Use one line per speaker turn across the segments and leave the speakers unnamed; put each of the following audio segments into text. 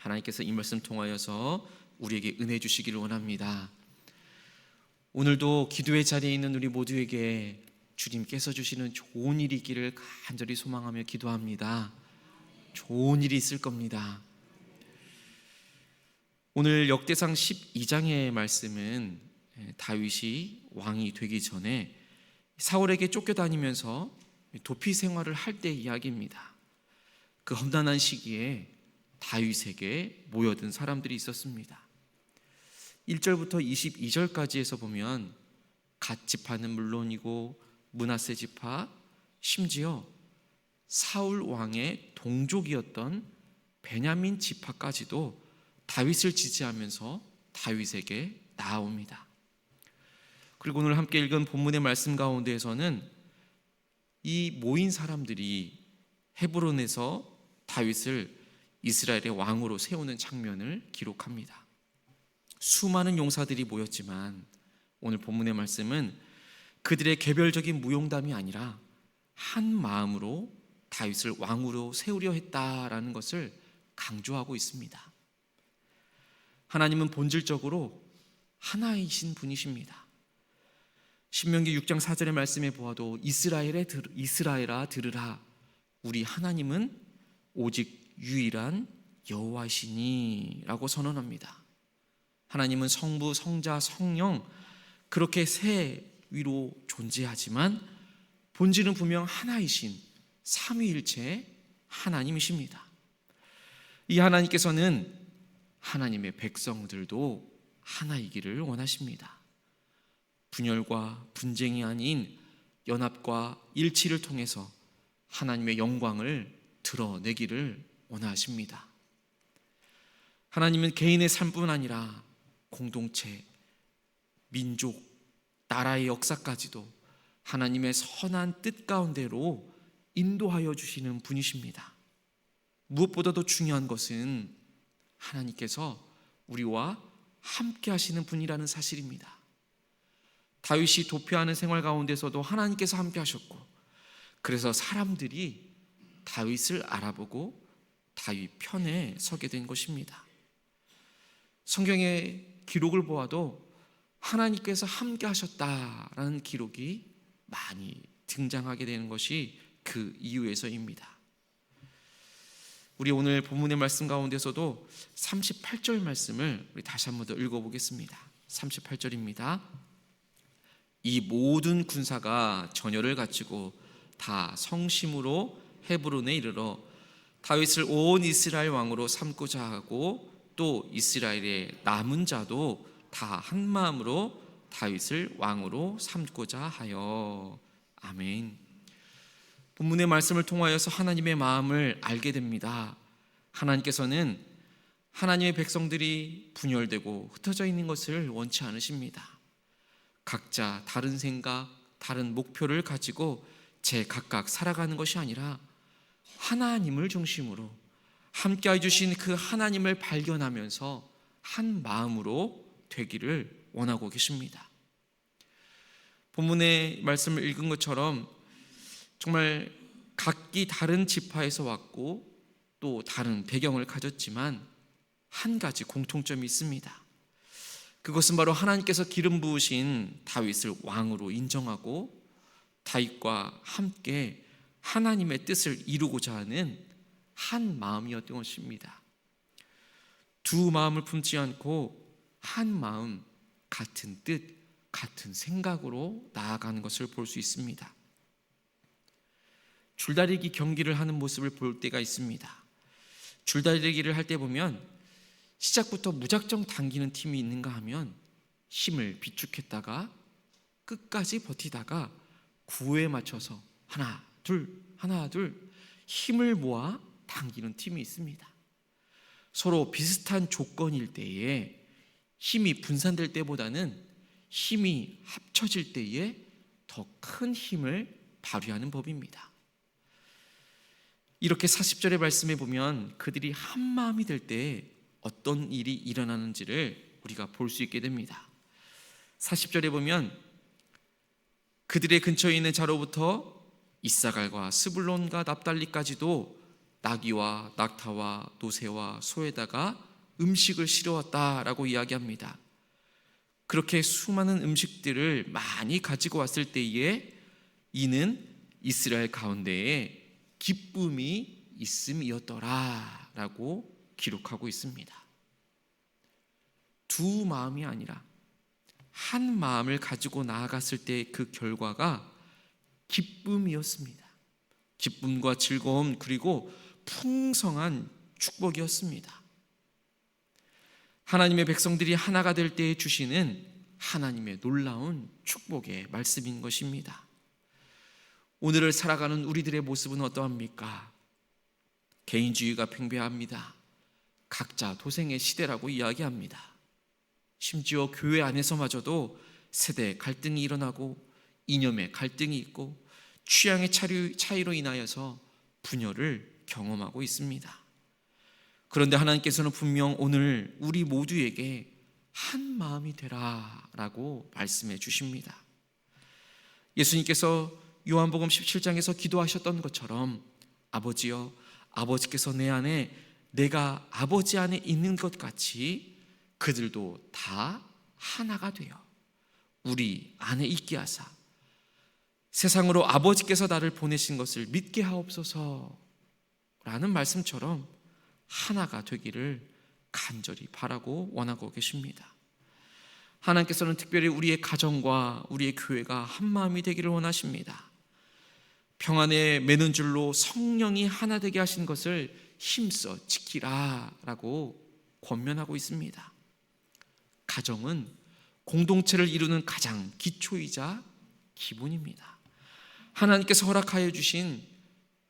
하나님께서 이 말씀 통하여서 우리에게 은혜 주시기를 원합니다. 오늘도 기도의 자리에 있는 우리 모두에게 주님께서 주시는 좋은 일이 있기를 간절히 소망하며 기도합니다. 좋은 일이 있을 겁니다. 오늘 역대상 12장의 말씀은 다윗이 왕이 되기 전에 사울에게 쫓겨다니면서 도피 생활을 할 때 이야기입니다. 그 험난한 시기에 다윗에게 모여든 사람들이 있었습니다. 1절부터 22절까지에서 보면 갓 지파는 물론이고 므낫세 지파, 심지어 사울 왕의 동족이었던 베냐민 지파까지도 다윗을 지지하면서 다윗에게 나아옵니다. 그리고 오늘 함께 읽은 본문의 말씀 가운데에서는 이 모인 사람들이 헤브론에서 다윗을 이스라엘의 왕으로 세우는 장면을 기록합니다. 수많은 용사들이 모였지만 오늘 본문의 말씀은 그들의 개별적인 무용담이 아니라 한 마음으로 다윗을 왕으로 세우려 했다라는 것을 강조하고 있습니다. 하나님은 본질적으로 하나이신 분이십니다. 신명기 6장 4절의 말씀에 보아도 이스라엘아 들으라, 우리 하나님은 오직 유일한 여호와시니 라고 선언합니다. 하나님은 성부, 성자, 성령 그렇게 세 위로 존재하지만 본질은 분명 하나이신 삼위일체 하나님이십니다. 이 하나님께서는 하나님의 백성들도 하나이기를 원하십니다. 분열과 분쟁이 아닌 연합과 일치를 통해서 하나님의 영광을 드러내기를 원하십니다. 하나님은 개인의 삶뿐 아니라 공동체, 민족, 나라의 역사까지도 하나님의 선한 뜻 가운데로 인도하여 주시는 분이십니다. 무엇보다도 중요한 것은 하나님께서 우리와 함께 하시는 분이라는 사실입니다. 다윗이 도피하는 생활 가운데서도 하나님께서 함께 하셨고, 그래서 사람들이 다윗을 알아보고 다윗 편에 서게 된 것입니다. 성경의 기록을 보아도 하나님께서 함께 하셨다라는 기록이 많이 등장하게 되는 것이 그 이유에서입니다. 우리 오늘 본문의 말씀 가운데서도 38절 말씀을 우리 다시 한번 더 읽어보겠습니다. 38절입니다. 이 모든 군사가 전열을 갖추고 다 성심으로 헤브론에 이르러 다윗을 온 이스라엘 왕으로 삼고자 하고, 또 이스라엘의 남은 자도 다 한 마음으로 다윗을 왕으로 삼고자 하여. 아멘. 본문의 말씀을 통하여서 하나님의 마음을 알게 됩니다. 하나님께서는 하나님의 백성들이 분열되고 흩어져 있는 것을 원치 않으십니다. 각자 다른 생각, 다른 목표를 가지고 제각각 살아가는 것이 아니라 하나님을 중심으로 함께해 주신 그 하나님을 발견하면서 한 마음으로 되기를 원하고 계십니다. 본문의 말씀을 읽은 것처럼 정말 각기 다른 지파에서 왔고 또 다른 배경을 가졌지만 한 가지 공통점이 있습니다. 그것은 바로 하나님께서 기름 부으신 다윗을 왕으로 인정하고 다윗과 함께 하나님의 뜻을 이루고자 하는 한 마음이었던 것입니다. 두 마음을 품지 않고 한 마음, 같은 뜻, 같은 생각으로 나아가는 것을 볼 수 있습니다. 줄다리기 경기를 하는 모습을 볼 때가 있습니다. 줄다리기를 할 때 보면 시작부터 무작정 당기는 팀이 있는가 하면 힘을 비축했다가 끝까지 버티다가 구호에 맞춰서 하나 둘 힘을 모아 당기는 팀이 있습니다. 서로 비슷한 조건일 때에 힘이 분산될 때보다는 힘이 합쳐질 때에 더 큰 힘을 발휘하는 법입니다. 이렇게 40절의 말씀에 보면 그들이 한 마음이 될 때 어떤 일이 일어나는지를 우리가 볼 수 있게 됩니다. 40절에 보면 그들의 근처에 있는 자로부터 이사갈과 스불론과 납달리까지도 나귀와 낙타와 노새와 소에다가 음식을 실어왔다라고 이야기합니다. 그렇게 수많은 음식들을 많이 가지고 왔을 때에 이는 이스라엘 가운데에 기쁨이 있음이었더라 라고 기록하고 있습니다. 두 마음이 아니라 한 마음을 가지고 나아갔을 때 그 결과가 기쁨이었습니다. 기쁨과 즐거움 그리고 풍성한 축복이었습니다. 하나님의 백성들이 하나가 될 때에 주시는 하나님의 놀라운 축복의 말씀인 것입니다. 오늘을 살아가는 우리들의 모습은 어떠합니까? 개인주의가 팽배합니다. 각자 도생의 시대라고 이야기합니다. 심지어 교회 안에서마저도 세대 갈등이 일어나고 이념의 갈등이 있고 취향의 차이로 인하여서 분열을 경험하고 있습니다. 그런데 하나님께서는 분명 오늘 우리 모두에게 한 마음이 되라 라고 말씀해 주십니다. 예수님께서 요한복음 17장에서 기도하셨던 것처럼 아버지여, 아버지께서 내 안에 내가 아버지 안에 있는 것 같이 그들도 다 하나가 되어 우리 안에 있게 하사 세상으로 아버지께서 나를 보내신 것을 믿게 하옵소서 라는 말씀처럼 하나가 되기를 간절히 바라고 원하고 계십니다. 하나님께서는 특별히 우리의 가정과 우리의 교회가 한 마음이 되기를 원하십니다. 평안에 매는 줄로 성령이 하나 되게 하신 것을 힘써 지키라 라고 권면하고 있습니다. 가정은 공동체를 이루는 가장 기초이자 기본입니다. 하나님께서 허락하여 주신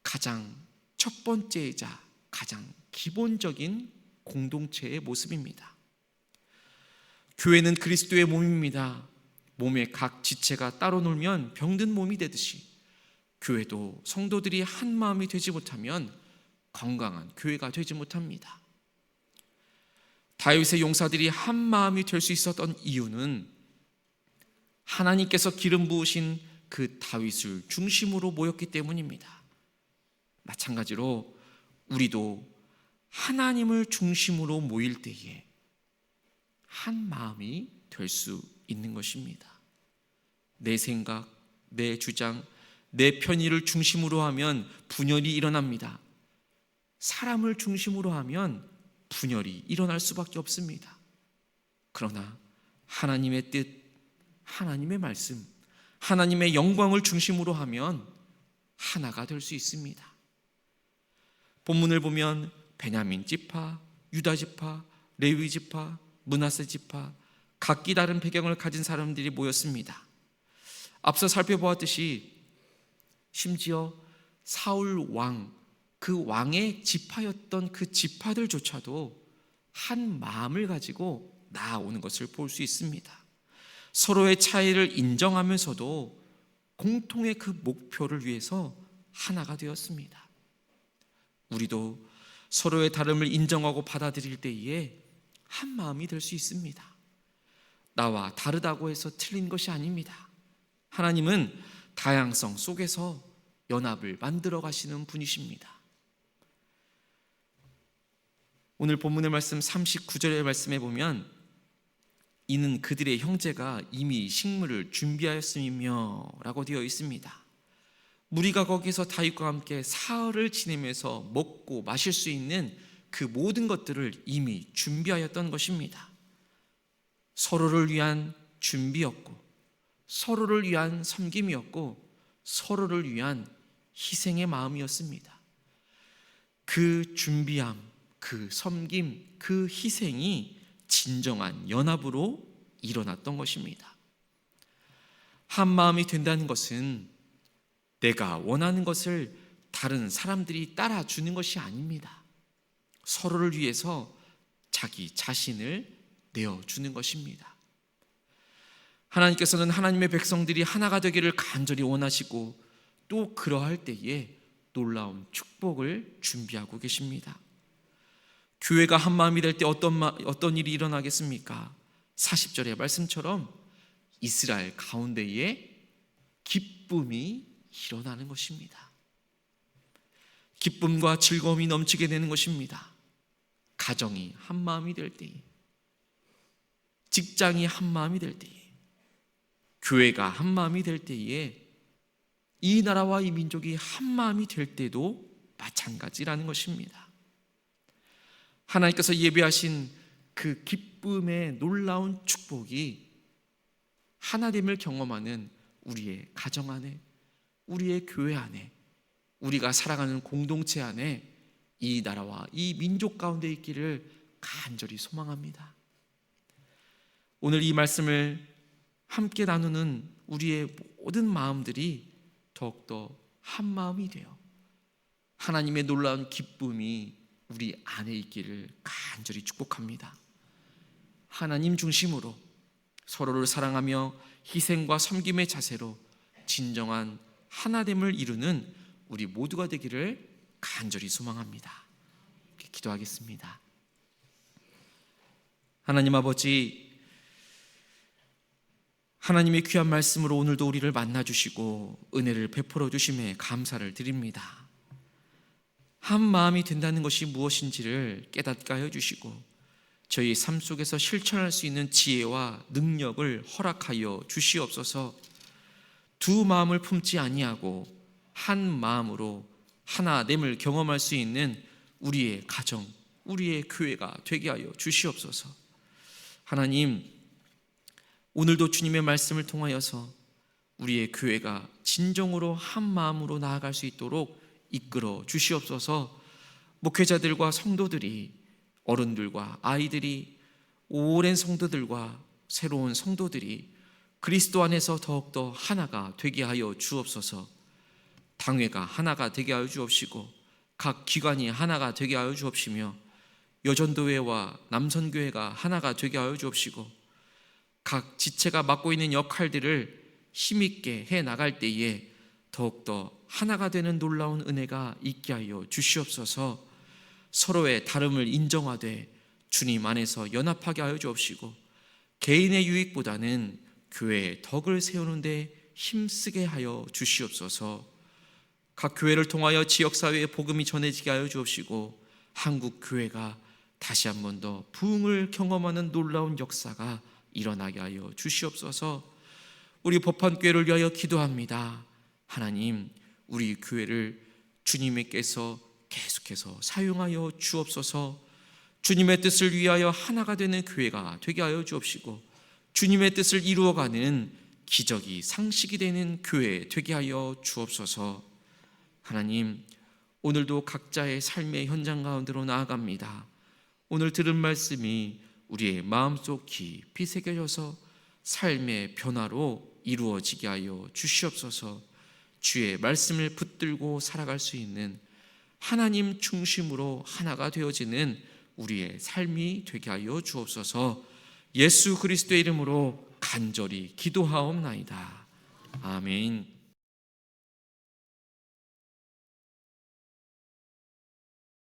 가장 첫 번째이자 가장 기본적인 공동체의 모습입니다. 교회는 그리스도의 몸입니다. 몸의 각 지체가 따로 놀면 병든 몸이 되듯이 교회도 성도들이 한 마음이 되지 못하면 건강한 교회가 되지 못합니다. 다윗의 용사들이 한 마음이 될 수 있었던 이유는 하나님께서 기름 부으신 그 다윗을 중심으로 모였기 때문입니다. 마찬가지로 우리도 하나님을 중심으로 모일 때에 한 마음이 될 수 있는 것입니다. 내 생각, 내 주장, 내 편의를 중심으로 하면 분열이 일어납니다. 사람을 중심으로 하면 분열이 일어날 수밖에 없습니다. 그러나 하나님의 뜻, 하나님의 말씀, 하나님의 영광을 중심으로 하면 하나가 될 수 있습니다. 본문을 보면 베냐민 지파, 유다 지파, 레위 지파, 므낫세 지파 각기 다른 배경을 가진 사람들이 모였습니다. 앞서 살펴보았듯이 심지어 사울 왕, 그 왕의 지파였던 그 지파들조차도 한 마음을 가지고 나아오는 것을 볼 수 있습니다. 서로의 차이를 인정하면서도 공통의 그 목표를 위해서 하나가 되었습니다. 우리도 서로의 다름을 인정하고 받아들일 때에 한 마음이 될 수 있습니다. 나와 다르다고 해서 틀린 것이 아닙니다. 하나님은 다양성 속에서 연합을 만들어 가시는 분이십니다. 오늘 본문의 말씀 39절의 말씀에 보면 이는 그들의 형제가 이미 식물을 준비하였음이며 라고 되어 있습니다. 무리가 거기서 다윗과 함께 사흘을 지내면서 먹고 마실 수 있는 그 모든 것들을 이미 준비하였던 것입니다. 서로를 위한 준비였고 서로를 위한 섬김이었고 서로를 위한 희생의 마음이었습니다. 그 준비함, 그 섬김, 그 희생이 진정한 연합으로 일어났던 것입니다. 한 마음이 된다는 것은 내가 원하는 것을 다른 사람들이 따라주는 것이 아닙니다. 서로를 위해서 자기 자신을 내어주는 것입니다. 하나님께서는 하나님의 백성들이 하나가 되기를 간절히 원하시고 또 그러할 때에 놀라운 축복을 준비하고 계십니다. 교회가 한 마음이 될 때 어떤 일이 일어나겠습니까? 40절의 말씀처럼 이스라엘 가운데에 기쁨이 일어나는 것입니다. 기쁨과 즐거움이 넘치게 되는 것입니다. 가정이 한 마음이 될 때에, 직장이 한 마음이 될 때에, 교회가 한 마음이 될 때에, 이 나라와 이 민족이 한 마음이 될 때도 마찬가지라는 것입니다. 하나님께서 예비하신 그 기쁨의 놀라운 축복이 하나됨을 경험하는 우리의 가정 안에, 우리의 교회 안에, 우리가 살아가는 공동체 안에 이 나라와 이 민족 가운데 있기를 간절히 소망합니다. 오늘 이 말씀을 함께 나누는 우리의 모든 마음들이 더욱더 한 마음이 되어 하나님의 놀라운 기쁨이 우리 안에 있기를 간절히 축복합니다. 하나님 중심으로 서로를 사랑하며 희생과 섬김의 자세로 진정한 하나됨을 이루는 우리 모두가 되기를 간절히 소망합니다. 기도하겠습니다. 하나님 아버지, 하나님의 귀한 말씀으로 오늘도 우리를 만나주시고 은혜를 베풀어 주심에 감사를 드립니다. 한 마음이 된다는 것이 무엇인지를 깨닫게 하여 주시고 저희 삶 속에서 실천할 수 있는 지혜와 능력을 허락하여 주시옵소서. 두 마음을 품지 아니하고 한 마음으로 하나됨을 경험할 수 있는 우리의 가정, 우리의 교회가 되게 하여 주시옵소서. 하나님, 오늘도 주님의 말씀을 통하여서 우리의 교회가 진정으로 한 마음으로 나아갈 수 있도록 이끌어 주시옵소서. 목회자들과 성도들이, 어른들과 아이들이, 오랜 성도들과 새로운 성도들이 그리스도 안에서 더욱더 하나가 되게 하여 주옵소서. 당회가 하나가 되게 하여 주옵시고 각 기관이 하나가 되게 하여 주옵시며 여전도회와 남선교회가 하나가 되게 하여 주옵시고 각 지체가 맡고 있는 역할들을 힘있게 해나갈 때에 더욱더 하나가 되는 놀라운 은혜가 있게 하여 주시옵소서. 서로의 다름을 인정하되 주님 안에서 연합하게 하여 주옵시고 개인의 유익보다는 교회의 덕을 세우는 데 힘쓰게 하여 주시옵소서. 각 교회를 통하여 지역사회에 복음이 전해지게 하여 주옵시고 한국 교회가 다시 한 번 더 부흥을 경험하는 놀라운 역사가 일어나게 하여 주시옵소서. 우리 법한교회를 위하여 기도합니다. 하나님, 우리 교회를 주님께서 계속해서 사용하여 주옵소서. 주님의 뜻을 위하여 하나가 되는 교회가 되게 하여 주옵시고 주님의 뜻을 이루어가는 기적이 상식이 되는 교회 되게 하여 주옵소서. 하나님, 오늘도 각자의 삶의 현장 가운데로 나아갑니다. 오늘 들은 말씀이 우리의 마음속 깊이 새겨져서 삶의 변화로 이루어지게 하여 주시옵소서. 주의 말씀을 붙들고 살아갈 수 있는 하나님 중심으로 하나가 되어지는 우리의 삶이 되게 하여 주옵소서. 예수 그리스도의 이름으로 간절히 기도하옵나이다. 아멘.